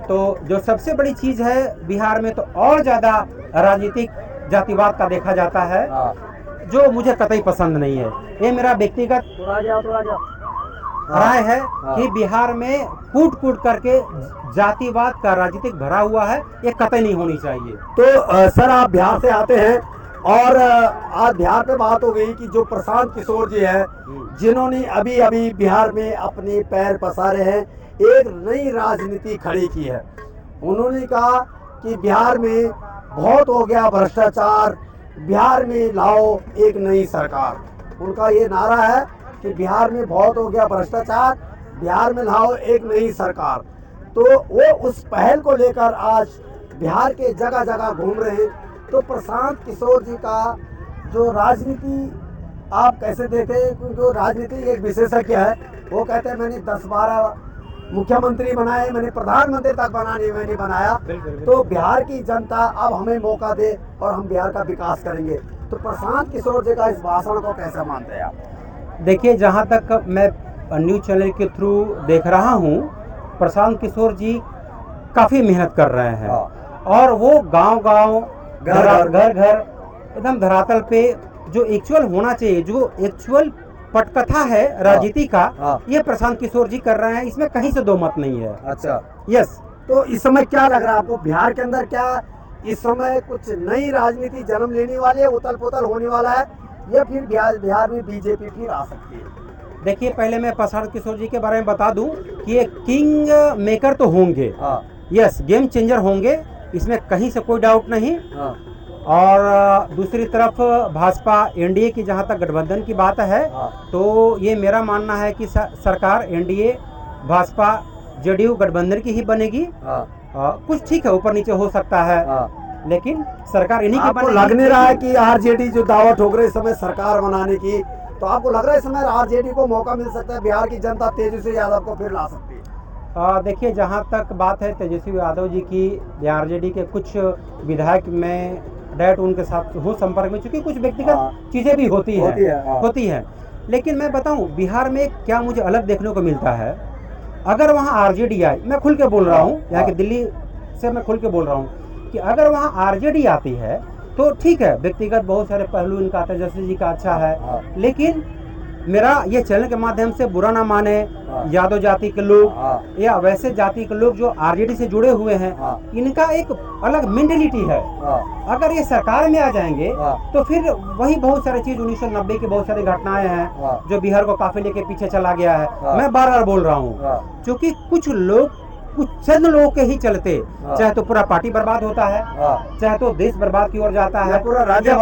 तो जो सबसे बड़ी चीज है बिहार में, तो और ज्यादा राजनीतिक जातिवाद का देखा जाता है, जो मुझे कतई पसंद नहीं है। ये मेरा व्यक्तिगत राय है कि बिहार में कूट कूट करके जातिवाद का राजनीतिक भरा हुआ है, ये कतई नहीं होनी चाहिए। तो सर, आप बिहार से आते हैं और आज बिहार पे बात हो गई कि जो प्रशांत किशोर जी है, जिन्होंने अभी अभी बिहार में अपने पैर पसारे हैं, एक नई राजनीति खड़ी की है। उन्होंने कहा कि बिहार में बहुत हो गया भ्रष्टाचार, बिहार में लाओ एक नई सरकार। उनका ये नारा है कि बिहार में बहुत हो गया भ्रष्टाचार, बिहार में लाओ एक नई सरकार। तो वो उस पहल को लेकर आज बिहार के जगह जगह घूम रहे हैं। तो प्रशांत किशोर जी का जो राजनीति आप कैसे देखें? क्योंकि जो राजनीति एक विशेषज्ञ है, वो कहते हैं मैंने 10-12 मुख्यमंत्री बनाए, मैंने प्रधानमंत्री तक मैंने बनाया। तो बिहार की जनता अब हमें मौका दे और हम बिहार का विकास करेंगे। तो प्रशांत किशोर जी का इस भाषण को कैसे मानते हैं आप? देखिए, जहाँ तक मैं न्यूज़ चैनल के थ्रू देख रहा हूँ, प्रशांत किशोर जी काफ़ी मेहनत कर रहे हैं और वो गांव-गांव, घर-घर एकदम धरातल पे जो एक्चुअल होना चाहिए, जो एक्चुअल पटकथा है राजनीति का, ये प्रशांत किशोर जी कर रहे हैं। इसमें कहीं से दो मत नहीं है। अच्छा, यस। तो इस समय क्या लग रहा है आपको, बिहार के अंदर क्या इस समय कुछ नई राजनीति जन्म लेने वाली है, उथल पुथल होने वाला है, या फिर बिहार में बीजेपी फिर आ सकती है? देखिए, पहले मैं प्रशांत किशोर जी के बारे में बता दूं कि ये किंग मेकर तो होंगे, यस, गेम चेंजर होंगे, इसमें कहीं से कोई डाउट नहीं। और दूसरी तरफ भाजपा एनडीए की जहां तक गठबंधन की बात है, तो ये मेरा मानना है कि सरकार एनडीए भाजपा जेडीयू गठबंधन की ही बनेगी। कुछ ठीक है, ऊपर नीचे हो सकता है, लेकिन सरकार इन्हीं की आपको लग नहीं रहा है कि आरजेडी जो दावा ठोक रहे इस समय सरकार बनाने की, तो आपको लग रहा है इस समय आरजेडी को मौका मिल सकता है, बिहार की जनता तेजस्वी यादव को फिर ला सकती है? देखिए, जहाँ तक बात है तेजस्वी यादव जी की, आरजेडी के कुछ विधायक में डायरेक्ट उनके साथ हो संपर्क में, चूंकि कुछ व्यक्तिगत चीज़ें भी होती है। लेकिन मैं बताऊं, बिहार में क्या मुझे अलग देखने को मिलता है, अगर वहाँ आरजेडी आए, मैं खुल के बोल रहा हूँ, यहाँ की दिल्ली से मैं खुल के बोल रहा हूँ कि अगर वहाँ आरजेडी आती है तो ठीक है, व्यक्तिगत बहुत सारे पहलू इनका तेजस्वी जी का अच्छा है, लेकिन मेरा ये चैनल के माध्यम से बुरा ना माने यादव जाति के लोग या वैसे जाति के लोग जो आरजेडी से जुड़े हुए हैं, इनका एक अलग मेंटेलिटी है। अगर ये सरकार में आ जाएंगे तो फिर वही बहुत सारी चीज 1990 की बहुत सारी घटनाएं हैं जो बिहार को काफी लेके पीछे चला गया है। मैं बार बार बोल रहा हूँ, क्योंकि कुछ लोग, कुछ चंद लोगों के ही चलते चाहे तो पूरा पार्टी बर्बाद होता है, चाहे तो देश बर्बाद की ओर जाता है, पूरा राज्य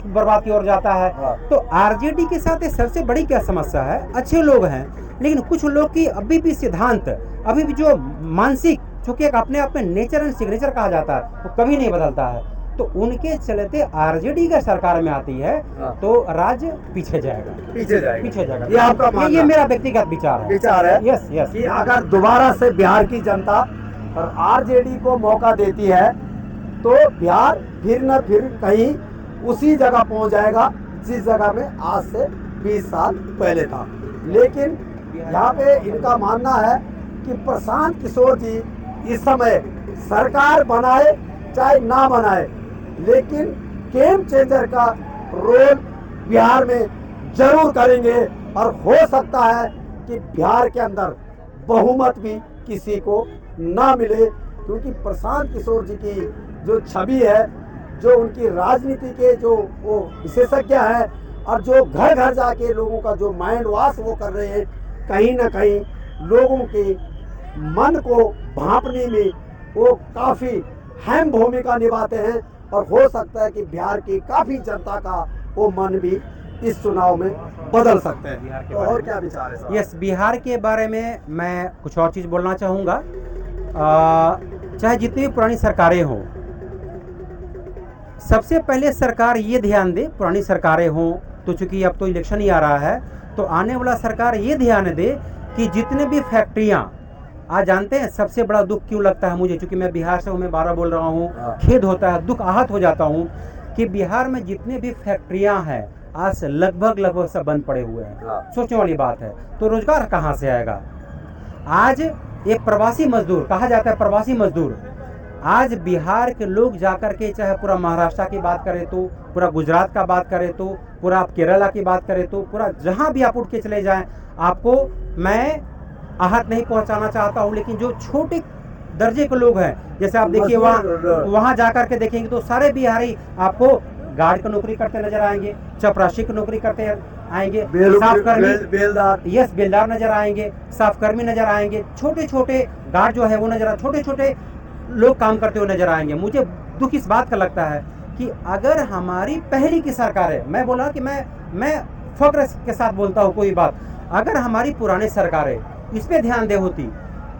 बर्बाद की ओर जाता है। तो आरजेडी के साथ सबसे बड़ी क्या समस्या है, अच्छे लोग हैं, लेकिन कुछ लोग की अभी भी सिद्धांत, अभी भी जो मानसिक, चूंकि एक अपने आप में नेचर एंड सिग्नेचर कहा जाता है, वो कभी नहीं बदलता है। तो उनके चलते आरजेडी का सरकार में आती है तो राज्य पीछे जाएगा। ये आपका ये मेरा व्यक्तिगत विचार है। यस कि अगर दोबारा से बिहार की जनता और आरजेडी को मौका देती है तो बिहार फिर न फिर कहीं उसी जगह पहुंच जाएगा जिस जगह में आज से 20 साल पहले था। लेकिन यहाँ पे इनका मानना है कि प्रशांत किशोर जी इस समय सरकार बनाए चाहे ना बनाए, लेकिन गेम चेंजर का रोल बिहार में जरूर करेंगे। और हो सकता है कि बिहार के अंदर बहुमत भी किसी को ना मिले, क्योंकि प्रशांत किशोर जी की जो छवि है, जो उनकी राजनीति के जो वो विशेषज्ञ है, और जो घर घर जाके लोगों का जो माइंड वॉश वो कर रहे हैं, कहीं ना कहीं लोगों के मन को भांपने में वो काफ़ी अहम भूमिका निभाते हैं। और हो सकता है कि बिहार की काफ़ी जनता का वो मन भी इस चुनाव में बदल सकते हैं। तो और क्या विचार है? यस, बिहार के बारे में मैं कुछ और चीज़ बोलना चाहूँगा। चाहे जितनी भी पुरानी सरकारें हों, सबसे पहले सरकार ये ध्यान दे, पुरानी सरकारें हों तो चूंकि अब तो इलेक्शन ही आ रहा है, तो आने वाला सरकार ये ध्यान दे कि जितने भी फैक्ट्रियाँ, आज जानते हैं सबसे बड़ा दुख क्यों लगता है मुझे, क्योंकि मैं बिहार से हूँ, मैं 12 बोल रहा हूँ, खेद होता है, दुख आहत हो जाता हूँ कि बिहार में जितने भी फैक्ट्रियाँ हैं आज से लगभग सब बंद पड़े हुए हैं। सोचने वाली बात है। तो रोजगार कहाँ से आएगा? आज ये प्रवासी मजदूर कहा जाता है, प्रवासी मजदूर। आज बिहार के लोग जाकर के चाहे पूरा महाराष्ट्र की बात करें तो, पूरा गुजरात का बात करें तो, पूरा आप केरला की बात करें तो, पूरा जहां भी आप उठ के चले जाएं, आपको मैं आहत नहीं पहुंचाना चाहता हूं, लेकिन जो छोटे दर्जे के लोग हैं, जैसे आप देखिए वहाँ जाकर के देखेंगे तो सारे बिहारी आपको गार्ड की नौकरी करते नजर आएंगे, चपरासी की नौकरी करते आएंगे, साफकर्मी, यस बेलदार नजर आएंगे, साफकर्मी नजर आएंगे, छोटे छोटे गार्ड जो है वो नजर, छोटे छोटे लोग काम करते हुए नजर आएंगे। मुझे दुख इस बात का लगता है कि अगर हमारी पहली की सरकार है, मैं बोला कि मैं फक्र के साथ बोलता हूँ कोई बात, अगर हमारी पुरानी सरकारें इस पे ध्यान दे होती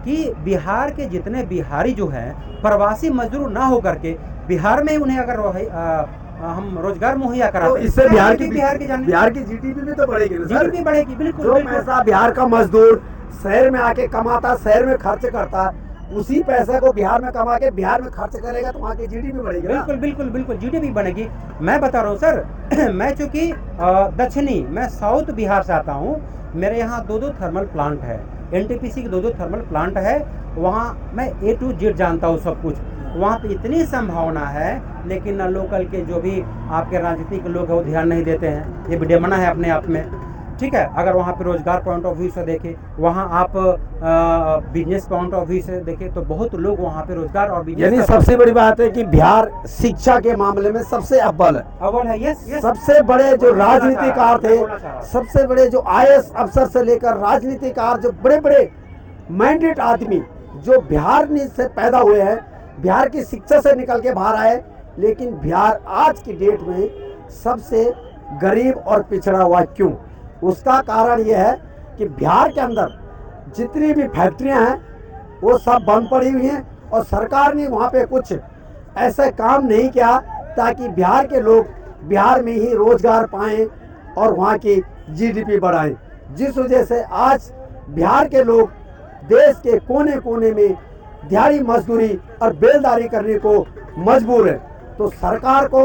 कि बिहार के जितने बिहारी जो हैं प्रवासी मजदूर ना हो करके बिहार में उन्हें अगर हम रोजगार मुहैया कराते, तो इससे बिहार की जीडीपी भी तो बढ़ेगी, जीडीपी बढ़ेगी। बिल्कुल जो पैसा बिहार का मजदूर शहर में आके कमाता, शहर में खर्च करता, उसी पैसे को बिहार में कमा के बिहार में खर्च करेगा तो वहाँ की जीडीपी बढ़ेगी। बिल्कुल बिल्कुल बिल्कुल जीडीपी बढ़ेगी। मैं बता रहा हूँ सर, मैं चूंकि दक्षिणी, मैं साउथ बिहार से आता हूँ, मेरे यहाँ 2 थर्मल प्लांट है, एनटीपीसी के 2 थर्मल प्लांट है, वहाँ मैं A to Z जानता हूँ सब कुछ। वहाँ पे इतनी संभावना है, लेकिन लोकल के जो भी आपके राजनीतिक लोग हैं वो ध्यान नहीं देते हैं। ये विडम्बना है अपने आप में, ठीक है। अगर वहाँ पे रोजगार पॉइंट ऑफ व्यू से देखें, वहाँ आप बिजनेस पॉइंट ऑफ व्यू से देखें तो बहुत लोग वहाँ पे रोजगार और बिजनेस, यानी सबसे बड़ी बात है कि बिहार शिक्षा के मामले में सबसे अव्वल है। यस। सबसे बड़े जो राजनीतिकार थे, सबसे बड़े जो IAS अफसर से लेकर राजनीतिकार, जो बड़े बड़े मैंडेट आदमी जो बिहार से पैदा हुए हैं, बिहार की शिक्षा से निकल के बाहर आए, लेकिन बिहार आज की डेट में सबसे गरीब और पिछड़ा हुआ। क्यों? उसका कारण यह है कि बिहार के अंदर जितनी भी फैक्ट्रियां हैं वो सब बंद पड़ी हुई हैं, और सरकार ने वहाँ पे कुछ ऐसे काम नहीं किया ताकि बिहार के लोग बिहार में ही रोजगार पाएं और वहाँ की जीडीपी बढ़ाएं, जिस वजह से आज बिहार के लोग देश के कोने कोने में दिहाड़ी मजदूरी और बेलदारी करने को मजबूर है। तो सरकार को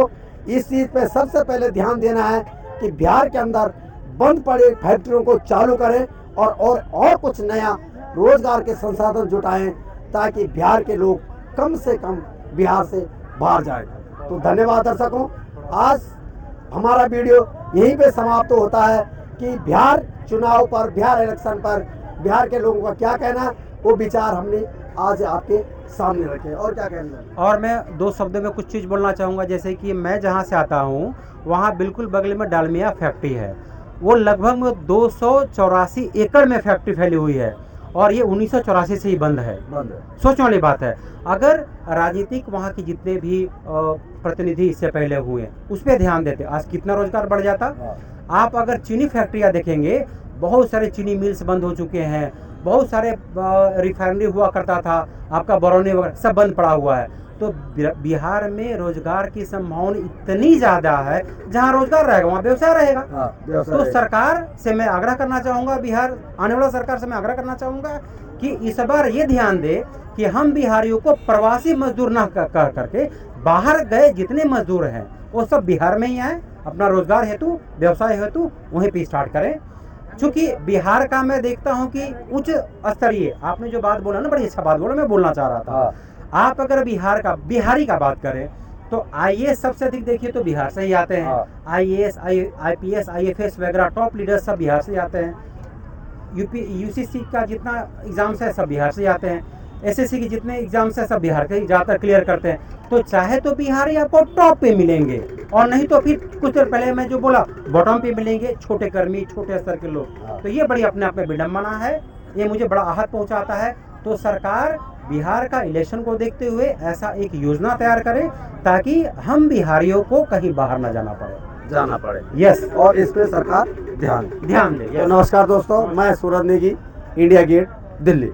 इस चीज़ पे सबसे पहले ध्यान देना है कि बिहार के अंदर बंद पड़े फैक्ट्रियों को चालू करें और कुछ नया रोजगार के संसाधन जुटाएं, ताकि बिहार के लोग कम से कम बिहार से बाहर जाएं। तो धन्यवाद दर्शकों, आज हमारा वीडियो यहीं पे समाप्त होता है कि बिहार चुनाव पर, बिहार इलेक्शन पर बिहार के लोगों का क्या कहना, वो विचार हमने आज आपके सामने रखे। और क्या कहना, और मैं 2 शब्दों में कुछ चीज़ बोलना चाहूँगा। जैसे कि मैं जहाँ से आता हूँ वहाँ बिल्कुल बगल में डालमिया फैक्ट्री है, वो लगभग 284 एकड़ में फैक्ट्री फैली हुई है, और ये 1984 से ही बंद है। सोचने वाली बात है। अगर राजनीतिक वहाँ की जितने भी प्रतिनिधि इससे पहले हुए उस पर ध्यान देते, आज कितना रोजगार बढ़ जाता। आप अगर चीनी फैक्ट्रियाँ देखेंगे, बहुत सारे चीनी मिल्स बंद हो चुके हैं, बहुत सारे रिफाइनरी हुआ करता था, आपका बरौनी वगैरह सब बंद पड़ा हुआ है। तो बिहार में रोजगार की संभावना इतनी ज़्यादा है, जहाँ रोजगार रहेगा वहाँ व्यवसाय रहेगा। तो सरकार से मैं आग्रह करना चाहूँगा, बिहार आने वाला सरकार से मैं आग्रह करना चाहूँगा कि इस बार ये ध्यान दे कि हम बिहारियों को प्रवासी मजदूर ना कर करके बाहर गए जितने मजदूर हैं वो सब बिहार में ही आए, अपना रोजगार हेतु, व्यवसाय हेतु वहीं पे स्टार्ट करें। चूँकि बिहार का मैं देखता हूँ कि उच्च स्तरीय, आपने जो बात बोला ना, बड़ी अच्छा बात बोला, मैं बोलना चाह रहा था। आप अगर बिहारी का बात करें तो IAS सबसे अधिक देखिए तो बिहार से ही आते हैं। IAS, IPS, IFS वगैरह टॉप लीडर्स सब बिहार से आते हैं। UCC का जितना एग्जाम्स है सब बिहार से आते हैं। SSC के जितने एग्जाम्स है सब बिहार के ज़्यादातर क्लियर करते हैं। तो चाहे तो बिहारी आपको टॉप पे मिलेंगे, और नहीं तो फिर कुछ देर पहले मैं जो बोला बॉटम पे मिलेंगे, छोटे कर्मी, छोटे स्तर के लोग। तो ये बड़ी अपने आप में विडम्बना है, ये मुझे बड़ा आहत पहुंचाता है। तो सरकार बिहार का इलेक्शन को देखते हुए ऐसा एक योजना तैयार करे ताकि हम बिहारियों को कहीं बाहर न जाना पड़े। यस, और इस पे सरकार ध्यान दे। तो नमस्कार दोस्तों, मैं सूरज नेगी, इंडिया गेट, दिल्ली।